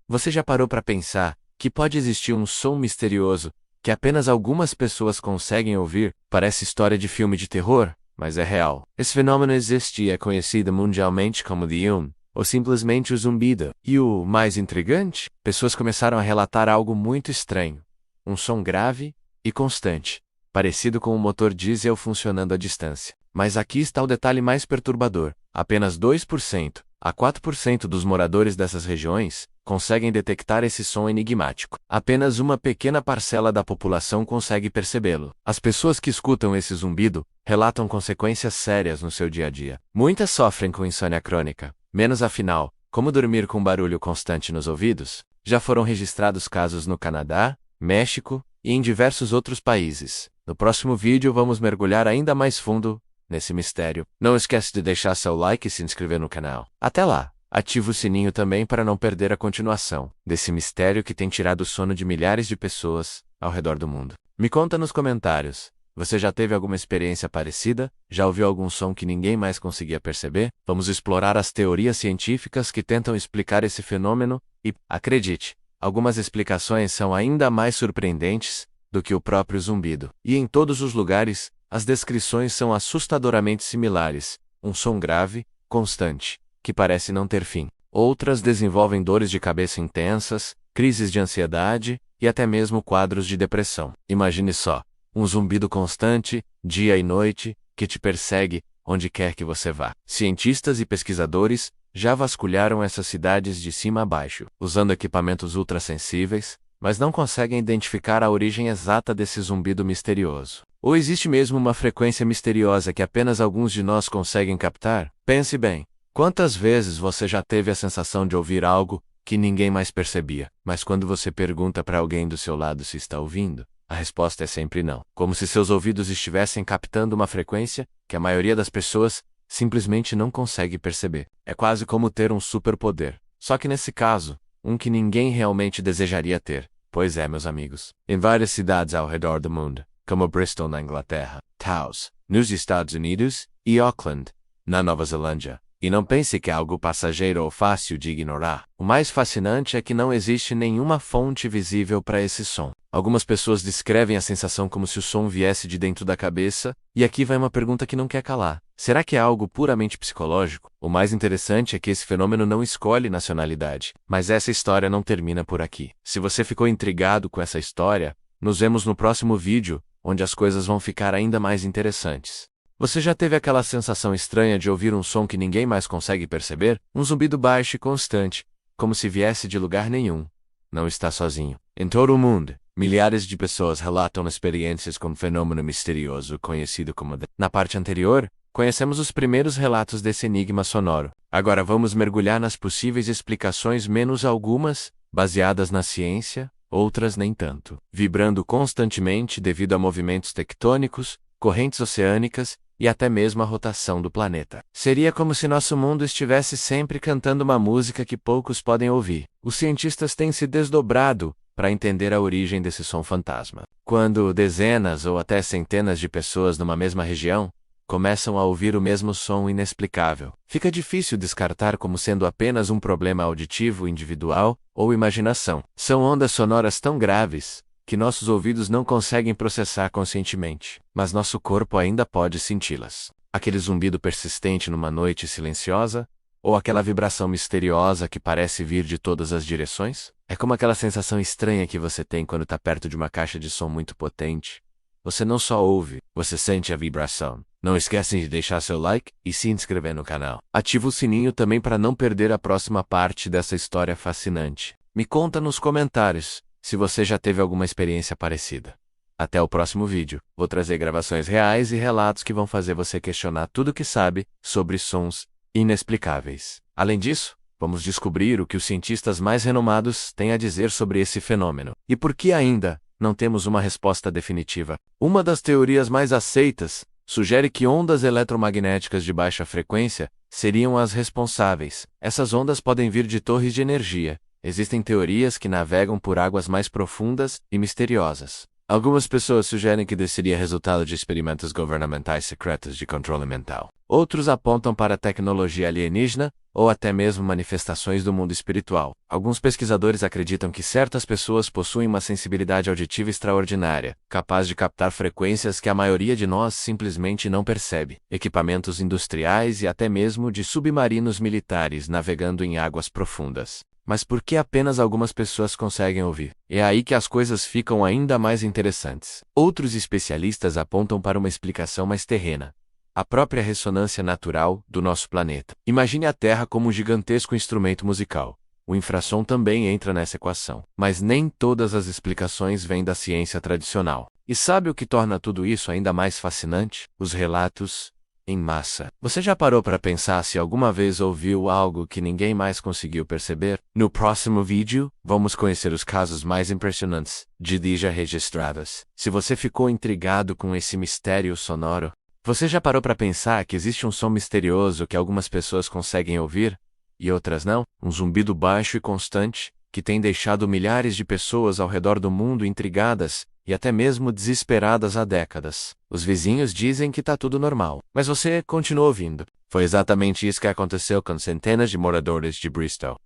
Você já parou para pensar que pode existir um som misterioso que apenas algumas pessoas conseguem ouvir? Parece história de filme de terror, mas é real. Esse fenômeno existe e é conhecido mundialmente como The Hum, ou simplesmente o zumbido. E o mais intrigante? Pessoas começaram a relatar algo muito estranho. Um som grave e constante, parecido com um motor diesel funcionando à distância. Mas aqui está o detalhe mais perturbador. Apenas 2% a 4% dos moradores dessas regiões conseguem detectar esse som enigmático. Apenas uma pequena parcela da população consegue percebê-lo. As pessoas que escutam esse zumbido relatam consequências sérias no seu dia a dia. Muitas sofrem com insônia crônica. Menos afinal, como dormir com barulho constante nos ouvidos? Já foram registrados casos no Canadá, México e em diversos outros países. No próximo vídeo vamos mergulhar ainda mais fundo nesse mistério. Não esquece de deixar seu like e se inscrever no canal. Até lá! Ative o sininho também para não perder a continuação desse mistério que tem tirado o sono de milhares de pessoas ao redor do mundo. Me conta nos comentários. Você já teve alguma experiência parecida? Já ouviu algum som que ninguém mais conseguia perceber? Vamos explorar as teorias científicas que tentam explicar esse fenômeno e, acredite, algumas explicações são ainda mais surpreendentes do que o próprio zumbido. E em todos os lugares, as descrições são assustadoramente similares. Um som grave, constante, que parece não ter fim. Outras desenvolvem dores de cabeça intensas, crises de ansiedade e até mesmo quadros de depressão. Imagine só, um zumbido constante, dia e noite, que te persegue onde quer que você vá. Cientistas e pesquisadores já vasculharam essas cidades de cima a baixo, usando equipamentos ultrassensíveis, mas não conseguem identificar a origem exata desse zumbido misterioso. Ou existe mesmo uma frequência misteriosa que apenas alguns de nós conseguem captar? Pense bem, quantas vezes você já teve a sensação de ouvir algo que ninguém mais percebia, mas quando você pergunta para alguém do seu lado se está ouvindo, a resposta é sempre não. Como se seus ouvidos estivessem captando uma frequência que a maioria das pessoas simplesmente não consegue perceber. É quase como ter um superpoder. Só que nesse caso, um que ninguém realmente desejaria ter. Pois é, meus amigos. Em várias cidades ao redor do mundo, como Bristol na Inglaterra, Taos, nos Estados Unidos, e Auckland, na Nova Zelândia. E não pense que é algo passageiro ou fácil de ignorar. O mais fascinante é que não existe nenhuma fonte visível para esse som. Algumas pessoas descrevem a sensação como se o som viesse de dentro da cabeça, e aqui vai uma pergunta que não quer calar. Será que é algo puramente psicológico? O mais interessante é que esse fenômeno não escolhe nacionalidade. Mas essa história não termina por aqui. Se você ficou intrigado com essa história, nos vemos no próximo vídeo, onde as coisas vão ficar ainda mais interessantes. Você já teve aquela sensação estranha de ouvir um som que ninguém mais consegue perceber? Um zumbido baixo e constante, como se viesse de lugar nenhum. Não está sozinho. Em todo o mundo, milhares de pessoas relatam experiências com um fenômeno misterioso conhecido como Na parte anterior, conhecemos os primeiros relatos desse enigma sonoro. Agora vamos mergulhar nas possíveis explicações, menos algumas baseadas na ciência, outras nem tanto. Vibrando constantemente devido a movimentos tectônicos, correntes oceânicas e até mesmo a rotação do planeta. Seria como se nosso mundo estivesse sempre cantando uma música que poucos podem ouvir. Os cientistas têm se desdobrado para entender a origem desse som fantasma. Quando dezenas ou até centenas de pessoas numa mesma região começam a ouvir o mesmo som inexplicável, fica difícil descartar como sendo apenas um problema auditivo individual ou imaginação. São ondas sonoras tão graves que nossos ouvidos não conseguem processar conscientemente, mas nosso corpo ainda pode senti-las. Aquele zumbido persistente numa noite silenciosa, ou aquela vibração misteriosa que parece vir de todas as direções? É como aquela sensação estranha que você tem quando está perto de uma caixa de som muito potente. Você não só ouve, você sente a vibração. Não esquecem de deixar seu like e se inscrever no canal. Ativa o sininho também para não perder a próxima parte dessa história fascinante. Me conta nos comentários se você já teve alguma experiência parecida. Até o próximo vídeo. Vou trazer gravações reais e relatos que vão fazer você questionar tudo o que sabe sobre sons inexplicáveis. Além disso, vamos descobrir o que os cientistas mais renomados têm a dizer sobre esse fenômeno. E por que ainda não temos uma resposta definitiva. Uma das teorias mais aceitas sugere que ondas eletromagnéticas de baixa frequência seriam as responsáveis. Essas ondas podem vir de torres de energia. Existem teorias que navegam por águas mais profundas e misteriosas. Algumas pessoas sugerem que isso seria resultado de experimentos governamentais secretos de controle mental. Outros apontam para a tecnologia alienígena, ou até mesmo manifestações do mundo espiritual. Alguns pesquisadores acreditam que certas pessoas possuem uma sensibilidade auditiva extraordinária, capaz de captar frequências que a maioria de nós simplesmente não percebe. Equipamentos industriais e até mesmo de submarinos militares navegando em águas profundas. Mas por que apenas algumas pessoas conseguem ouvir? É aí que as coisas ficam ainda mais interessantes. Outros especialistas apontam para uma explicação mais terrena: a própria ressonância natural do nosso planeta. Imagine a Terra como um gigantesco instrumento musical. O infrassom também entra nessa equação. Mas nem todas as explicações vêm da ciência tradicional. E sabe o que torna tudo isso ainda mais fascinante? Os relatos em massa. Você já parou para pensar se alguma vez ouviu algo que ninguém mais conseguiu perceber? No próximo vídeo, vamos conhecer os casos mais impressionantes de déjà registrados. Se você ficou intrigado com esse mistério sonoro, você já parou para pensar que existe um som misterioso que algumas pessoas conseguem ouvir e outras não? Um zumbido baixo e constante que tem deixado milhares de pessoas ao redor do mundo intrigadas e até mesmo desesperadas há décadas. Os vizinhos dizem que está tudo normal, mas você continua ouvindo. Foi exatamente isso que aconteceu com centenas de moradores de Bristol.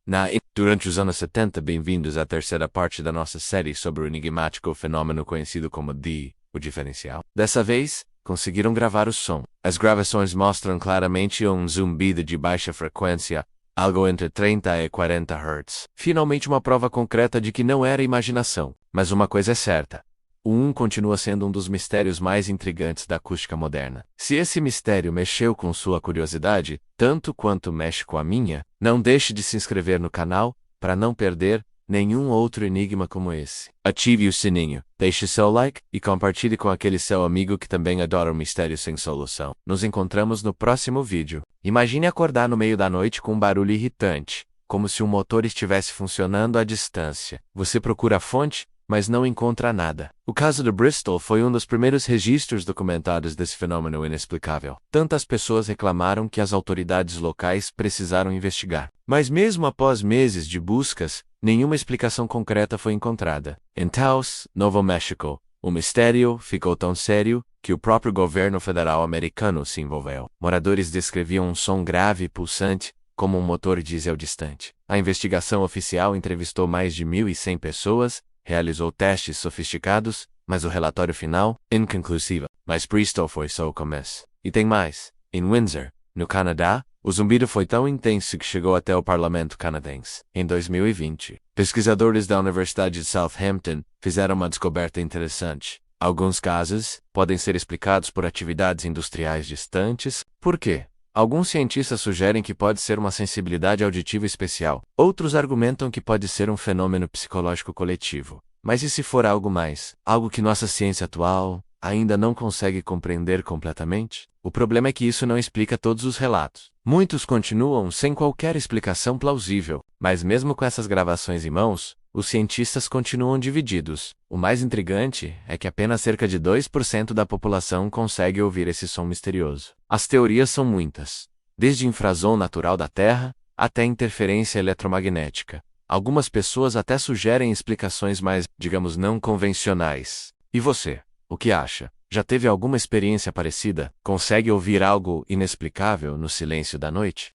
Durante os anos 70, bem-vindos à terceira parte da nossa série sobre o enigmático fenômeno conhecido como o diferencial. Dessa vez, conseguiram gravar o som. As gravações mostram claramente um zumbido de baixa frequência, algo entre 30 e 40 Hz. Finalmente uma prova concreta de que não era imaginação. Mas uma coisa é certa: o continua sendo um dos mistérios mais intrigantes da acústica moderna. Se esse mistério mexeu com sua curiosidade, tanto quanto mexe com a minha, não deixe de se inscrever no canal, para não perder nenhum outro enigma como esse. Ative o sininho, deixe seu like e compartilhe com aquele seu amigo que também adora um mistério sem solução. Nos encontramos no próximo vídeo. Imagine acordar no meio da noite com um barulho irritante, como se um motor estivesse funcionando à distância. Você procura a fonte, mas não encontra nada. O caso de Bristol foi um dos primeiros registros documentados desse fenômeno inexplicável. Tantas pessoas reclamaram que as autoridades locais precisaram investigar. Mas mesmo após meses de buscas, nenhuma explicação concreta foi encontrada. Em Taos, Novo México, o mistério ficou tão sério que o próprio governo federal americano se envolveu. Moradores descreviam um som grave e pulsante, como um motor diesel distante. A investigação oficial entrevistou mais de 1.100 pessoas, realizou testes sofisticados, mas o relatório final, inconclusivo. Mas Bristol foi só o começo. E tem mais. Em Windsor, no Canadá, o zumbido foi tão intenso que chegou até o parlamento canadense. Em 2020, pesquisadores da Universidade de Southampton fizeram uma descoberta interessante. Alguns casos podem ser explicados por atividades industriais distantes. Por quê? Alguns cientistas sugerem que pode ser uma sensibilidade auditiva especial. Outros argumentam que pode ser um fenômeno psicológico coletivo. Mas e se for algo mais? Algo que nossa ciência atual ainda não consegue compreender completamente? O problema é que isso não explica todos os relatos. Muitos continuam sem qualquer explicação plausível. Mas mesmo com essas gravações em mãos, os cientistas continuam divididos. O mais intrigante é que apenas cerca de 2% da população consegue ouvir esse som misterioso. As teorias são muitas, desde infrasom natural da Terra até interferência eletromagnética. Algumas pessoas até sugerem explicações mais, digamos, não convencionais. E você, o que acha? Já teve alguma experiência parecida? Consegue ouvir algo inexplicável no silêncio da noite?